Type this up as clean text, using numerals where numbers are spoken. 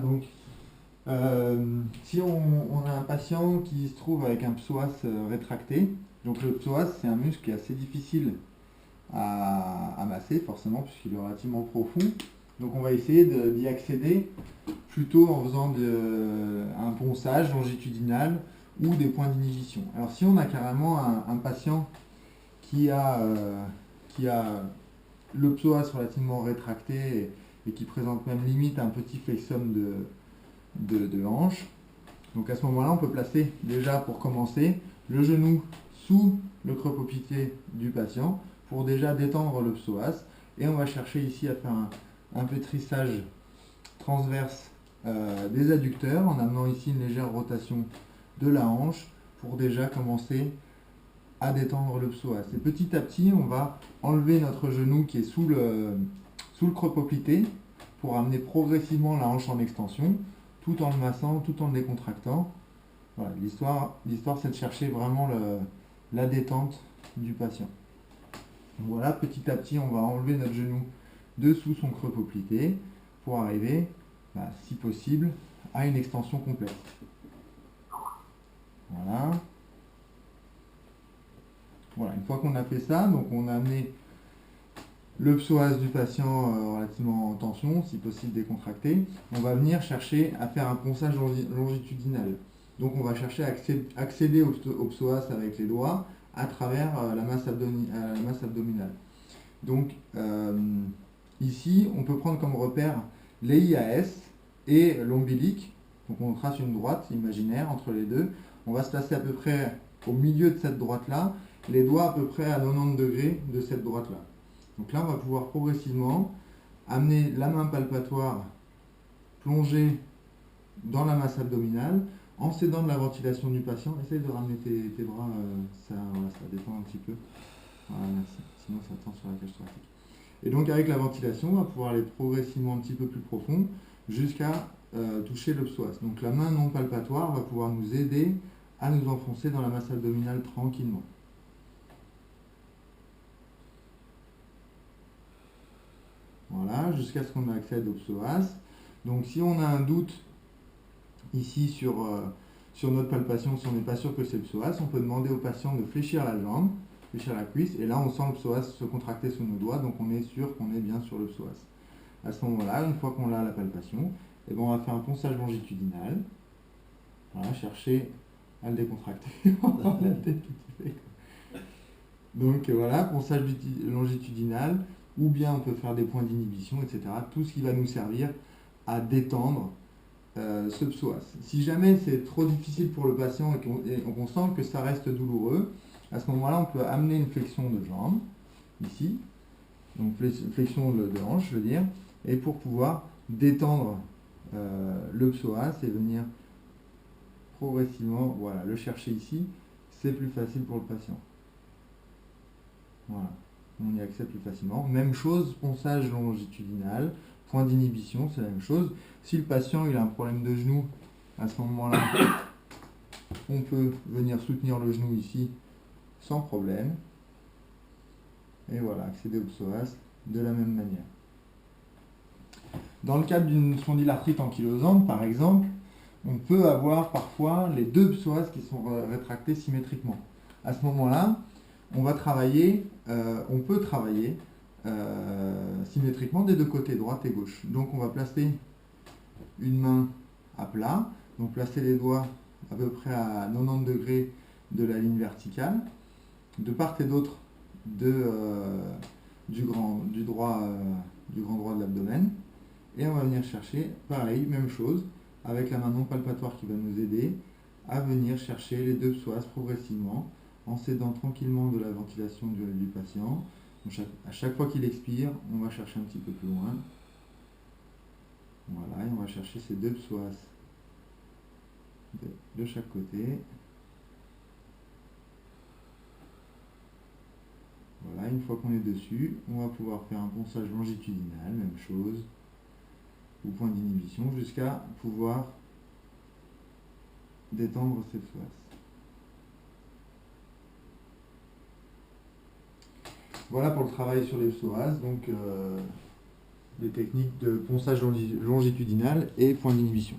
donc si on a un patient qui se trouve avec un psoas rétracté, donc le psoas c'est un muscle qui est assez difficile à masser forcément puisqu'il est relativement profond, donc on va essayer d'y accéder plutôt en faisant un ponçage longitudinal ou des points d'inhibition. Alors si on a carrément un patient qui a le psoas relativement rétracté et qui présente même limite un petit flexum de hanche. Donc à ce moment-là, on peut placer déjà pour commencer le genou sous le creux poplité du patient pour déjà détendre le psoas. Et on va chercher ici à faire un pétrissage transverse des adducteurs en amenant ici une légère rotation de la hanche pour déjà commencer à détendre le psoas. Et petit à petit, on va enlever notre genou qui est sous le creux poplité pour amener progressivement la hanche en extension, tout en le massant, tout en le décontractant. Voilà, l'histoire c'est de chercher vraiment la détente du patient. Donc voilà, petit à petit, on va enlever notre genou dessous son creux poplité pour arriver, si possible, à une extension complète. Voilà. Voilà, une fois qu'on a fait ça, donc on a amené le psoas du patient relativement en tension, si possible décontracté, on va venir chercher à faire un ponçage longitudinal. Donc on va chercher à accéder au psoas avec les doigts à travers la masse abdominale. Donc ici, on peut prendre comme repère les IAS et l'ombilique. Donc on trace une droite imaginaire entre les deux. On va se placer à peu près au milieu de cette droite-là, les doigts à peu près à 90 degrés de cette droite-là. Donc là, on va pouvoir progressivement amener la main palpatoire plongée dans la masse abdominale en s'aidant de la ventilation du patient. Essaye de ramener tes bras, ça détend un petit peu. Voilà, merci. Sinon, ça tend sur la cage thoracique. Et donc, avec la ventilation, on va pouvoir aller progressivement un petit peu plus profond jusqu'à toucher le psoas. Donc, la main non palpatoire va pouvoir nous aider à nous enfoncer dans la masse abdominale tranquillement. Voilà, jusqu'à ce qu'on accède au psoas. Donc si on a un doute ici sur notre palpation, si on n'est pas sûr que c'est le psoas, on peut demander au patient de fléchir la jambe, fléchir la cuisse, et là on sent le psoas se contracter sous nos doigts, donc on est sûr qu'on est bien sur le psoas. À ce moment-là, une fois qu'on a la palpation, eh ben, on va faire un ponçage longitudinal. Voilà, chercher à le décontracter. Donc voilà, ponçage longitudinal, ou bien on peut faire des points d'inhibition, etc. Tout ce qui va nous servir à détendre ce psoas. Si jamais c'est trop difficile pour le patient et qu'on sent que ça reste douloureux, à ce moment-là, on peut amener une flexion de jambe, ici, donc flexion de hanche, je veux dire, et pour pouvoir détendre le psoas et venir progressivement, voilà, le chercher ici, c'est plus facile pour le patient. Voilà, on y accède plus facilement. Même chose, ponçage longitudinal, point d'inhibition, c'est la même chose. Si le patient il a un problème de genou, à ce moment-là, on peut venir soutenir le genou ici sans problème. Et voilà, accéder au psoas de la même manière. Dans le cadre d'une spondylarthrite ankylosante, par exemple, on peut avoir parfois les deux psoas qui sont rétractés symétriquement. À ce moment-là, on peut travailler symétriquement des deux côtés, droite et gauche. Donc on va placer une main à plat, donc placer les doigts à peu près à 90 degrés de la ligne verticale, de part et d'autre du grand droit de l'abdomen. Et on va venir chercher, pareil, même chose, avec la main non palpatoire qui va nous aider à venir chercher les deux psoas progressivement, en s'aidant tranquillement de la ventilation du patient. Donc à chaque fois qu'il expire, on va chercher un petit peu plus loin. Voilà, et on va chercher ces deux psoas de chaque côté. Voilà, une fois qu'on est dessus, on va pouvoir faire un ponçage longitudinal, même chose, ou point d'inhibition, jusqu'à pouvoir détendre ces psoas. Voilà pour le travail sur les psoas. Donc des techniques de ponçage longitudinal et point d'inhibition.